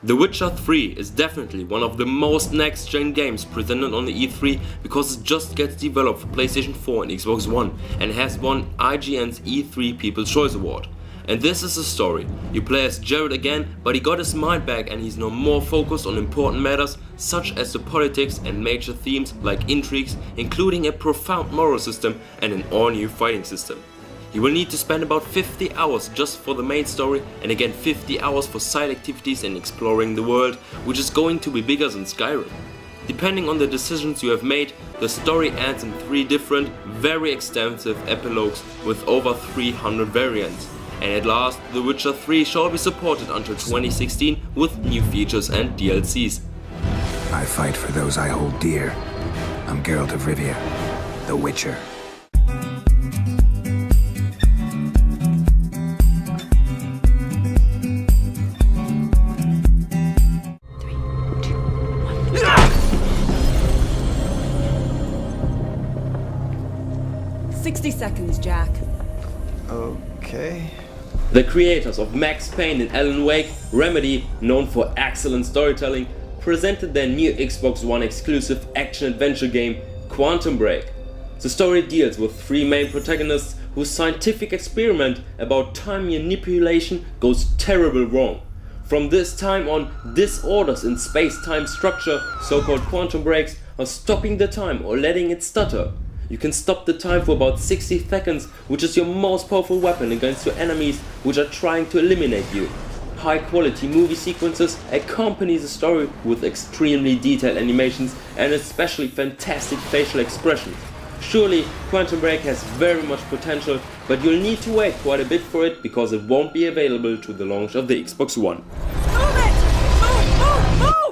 The Witcher 3 is definitely one of the most next-gen games presented on the E3 because it just gets developed for PlayStation 4 and Xbox One and has won IGN's E3 People's Choice Award. And this is the story. You play as Geralt again, but he got his mind back and he's now more focused on important matters such as the politics and major themes like intrigues, including a profound moral system and an all-new fighting system. You will need to spend about 50 hours just for the main story and again 50 hours for side activities and exploring the world, which is going to be bigger than Skyrim. Depending on the decisions you have made, the story ends in 3 different, very extensive epilogues with over 300 variants. And at last, The Witcher 3 shall be supported until 2016 with new features and DLCs. I fight for those I hold dear. I'm Geralt of Rivia, the Witcher. Seconds, Jack. Okay. The creators of Max Payne and Alan Wake, Remedy, known for excellent storytelling, presented their new Xbox One exclusive action-adventure game, Quantum Break. The story deals with 3 main protagonists whose scientific experiment about time manipulation goes terribly wrong. From this time on, disorders in space-time structure, so-called quantum breaks, are stopping the time or letting it stutter. You can stop the time for about 60 seconds, which is your most powerful weapon against your enemies which are trying to eliminate you. High quality movie sequences accompany the story with extremely detailed animations and especially fantastic facial expressions. Surely Quantum Break has very much potential, but you'll need to wait quite a bit for it because it won't be available to the launch of the Xbox One. Move it! Move!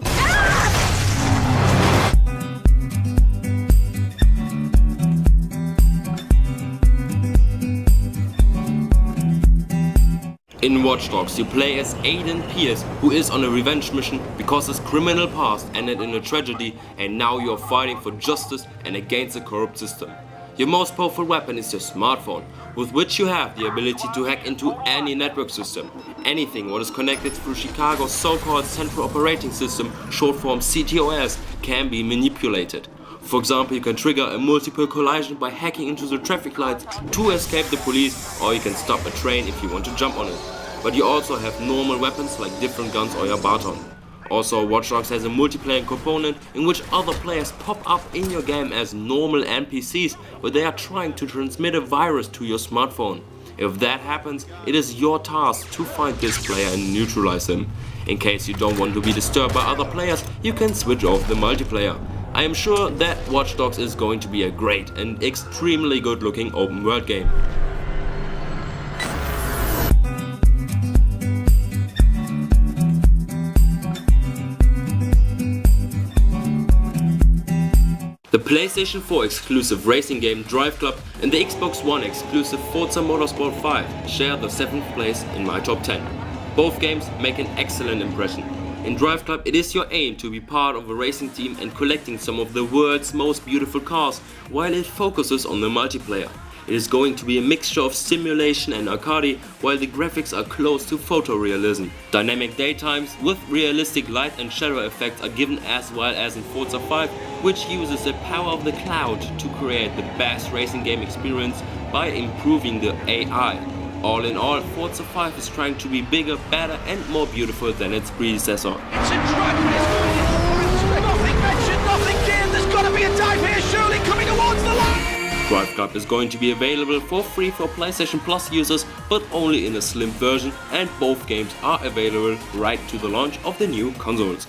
In Watch Dogs, you play as Aiden Pierce, who is on a revenge mission because his criminal past ended in a tragedy and now you are fighting for justice and against a corrupt system. Your most powerful weapon is your smartphone, with which you have the ability to hack into any network system. Anything what is connected through Chicago's so-called Central Operating System, short form CTOS, can be manipulated. For example, you can trigger a multiple collision by hacking into the traffic lights to escape the police, or you can stop a train if you want to jump on it. But you also have normal weapons like different guns or your baton. Also, Watch Dogs has a multiplayer component in which other players pop up in your game as normal NPCs, where they are trying to transmit a virus to your smartphone. If that happens, it is your task to find this player and neutralize him. In case you don't want to be disturbed by other players, you can switch off the multiplayer. I am sure that Watch Dogs is going to be a great and extremely good looking open world game. The PlayStation 4 exclusive racing game Drive Club and the Xbox One exclusive Forza Motorsport 5 share the 7th place in my top 10. Both games make an excellent impression. In Drive Club, it is your aim to be part of a racing team and collecting some of the world's most beautiful cars, while it focuses on the multiplayer. It is going to be a mixture of simulation and arcade, while the graphics are close to photorealism. Dynamic daytimes with realistic light and shadow effects are given, as well as in Forza 5, which uses the power of the cloud to create the best racing game experience by improving the AI. All in all, Forza 5 is trying to be bigger, better and more beautiful than its predecessor. It's a truck, but it's nothing mentioned, nothing geared. There's got to be a dive here, surely coming towards the line. Drive Club is going to be available for free for PlayStation Plus users, but only in a slim version, and both games are available right to the launch of the new consoles.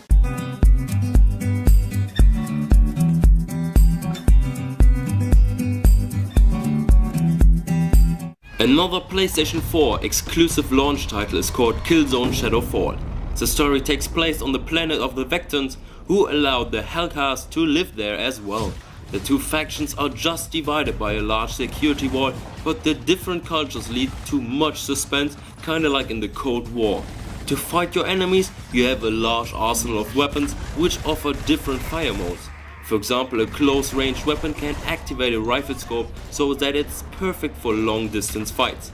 Another PlayStation 4 exclusive launch title is called Killzone Shadowfall. The story takes place on the planet of the Vectans, who allowed the Hellcast to live there as well. The two factions are just divided by a large security wall, but the different cultures lead to much suspense, kinda like in the Cold War. To fight your enemies, you have a large arsenal of weapons which offer different fire modes. For example, a close-range weapon can activate a rifle scope so that it's perfect for long-distance fights.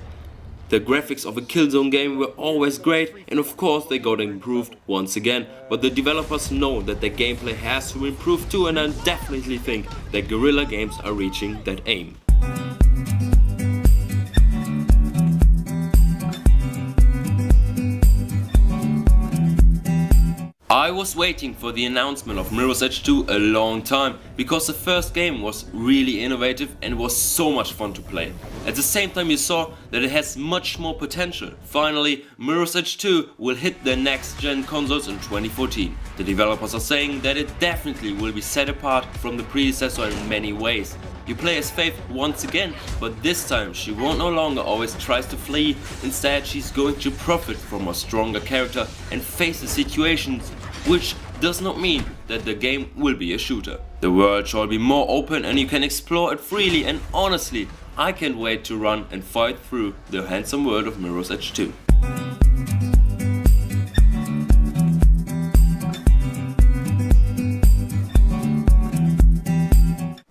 The graphics of a Killzone game were always great, and of course they got improved once again, but the developers know that their gameplay has to improve too, and I definitely think that Guerrilla Games are reaching that aim. I was waiting for the announcement of Mirror's Edge 2 a long time, because the first game was really innovative and was so much fun to play. At the same time, you saw that it has much more potential. Finally, Mirror's Edge 2 will hit the next gen consoles in 2014. The developers are saying that it definitely will be set apart from the predecessor in many ways. You play as Faith once again, but this time she won't no longer always tries to flee. Instead, she's going to profit from a stronger character and face the situations, which does not mean that the game will be a shooter. The world shall be more open and you can explore it freely, and honestly, I can't wait to run and fight through the handsome world of Mirror's Edge 2.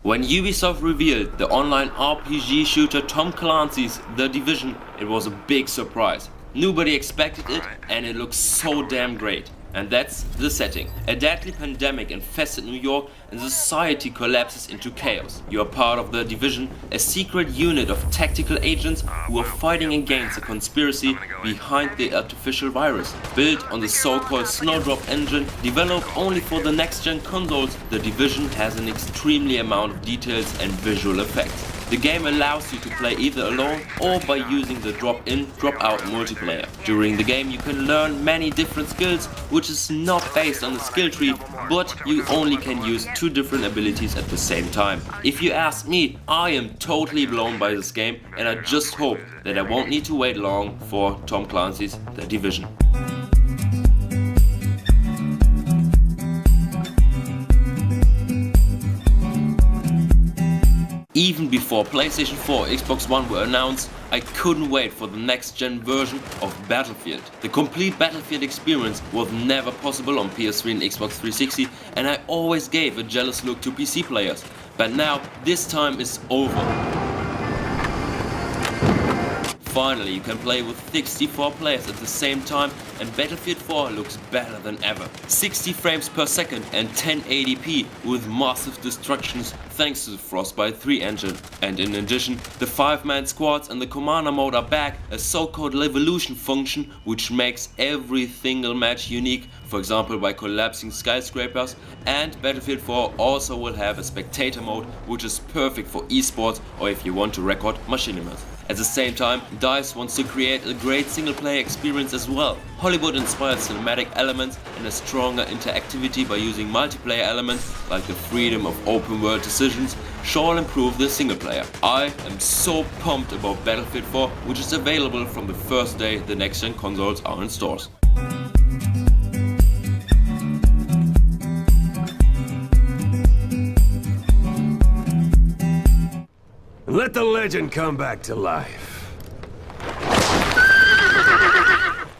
When Ubisoft revealed the online RPG shooter Tom Clancy's The Division, it was a big surprise. Nobody expected it, and it looks so damn great. And that's the setting. A deadly pandemic infested New York and society collapses into chaos. You are part of The Division, a secret unit of tactical agents who are fighting against a conspiracy behind the artificial virus. Built on the so-called Snowdrop engine, developed only for the next-gen consoles, The Division has an extremely amount of details and visual effects. The game allows you to play either alone or by using the drop-in, drop-out multiplayer. During the game you can learn many different skills, which is not based on the skill tree, but you only can use 2 different abilities at the same time. If you ask me, I am totally blown by this game, and I just hope that I won't need to wait long for Tom Clancy's The Division. Even before PlayStation 4 and Xbox One were announced, I couldn't wait for the next gen version of Battlefield. The complete Battlefield experience was never possible on PS3 and Xbox 360, and I always gave a jealous look to PC players. But now, this time is over. Finally, you can play with 64 players at the same time, and Battlefield 4 looks better than ever. 60 frames per second and 1080p with massive destructions thanks to the Frostbite 3 engine. And in addition, the 5-man squads and the commander mode are back, a so-called Levolution function which makes every single match unique, for example by collapsing skyscrapers. And Battlefield 4 also will have a spectator mode, which is perfect for esports or if you want to record machinimas. At the same time, DICE wants to create a great single-player experience as well. Hollywood-inspired cinematic elements and a stronger interactivity by using multiplayer elements like the freedom of open-world decisions shall improve the single-player. I am so pumped about Battlefield 4, which is available from the first day the next-gen consoles are in stores. Let the legend come back to life.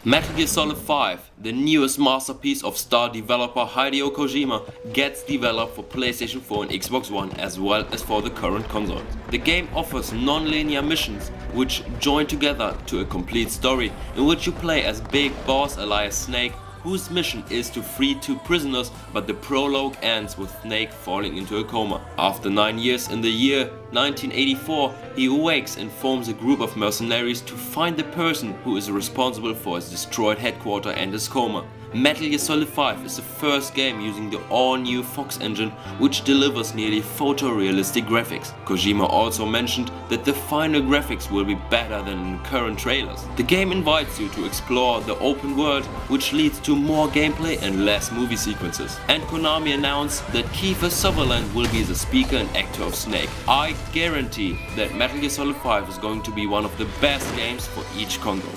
Metal Gear Solid 5, the newest masterpiece of star developer Hideo Kojima, gets developed for PlayStation 4 and Xbox One as well as for the current consoles. The game offers non-linear missions which join together to a complete story in which you play as Big Boss Elias Snake, whose mission is to free 2 prisoners, but the prologue ends with Snake falling into a coma. After 9 years in the year 1984, he awakes and forms a group of mercenaries to find the person who is responsible for his destroyed headquarters and his coma. Metal Gear Solid 5 is the first game using the all-new Fox engine, which delivers nearly photorealistic graphics. Kojima also mentioned that the final graphics will be better than in current trailers. The game invites you to explore the open world, which leads to more gameplay and less movie sequences. And Konami announced that Kiefer Sutherland will be the speaker and actor of Snake. I guarantee that Metal Gear Solid 5 is going to be one of the best games for each console.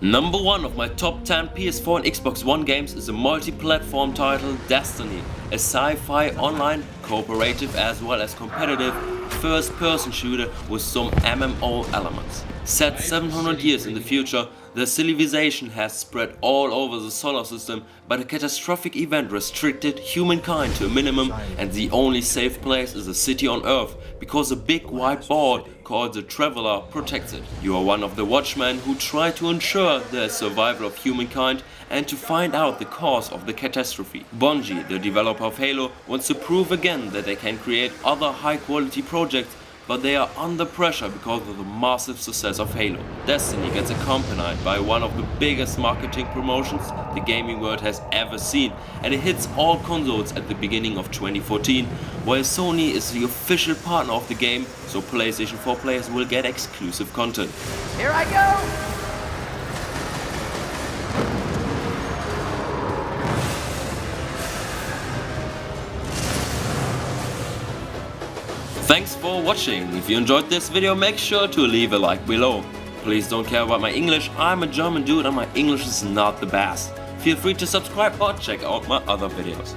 Number 1 of my top 10 PS4 and Xbox One games is a multi-platform title, Destiny, a sci-fi online, cooperative as well as competitive first-person shooter with some MMO elements. Set 700 years in the future, The civilization has spread all over the solar system, but a catastrophic event restricted humankind to a minimum, and the only safe place is a city on Earth, because a big white ball called the Traveler protects it. You are one of the Watchmen who try to ensure the survival of humankind and to find out the cause of the catastrophe. Bungie, the developer of Halo, wants to prove again that they can create other high-quality projects, but they are under pressure because of the massive success of Halo. Destiny gets accompanied by one of the biggest marketing promotions the gaming world has ever seen, and it hits all consoles at the beginning of 2014, while Sony is the official partner of the game, so PlayStation 4 players will get exclusive content. Here I go! Thanks for watching. If you enjoyed this video, make sure to leave a like below. Please don't care about my English, I'm a German dude and my English is not the best. Feel free to subscribe or check out my other videos.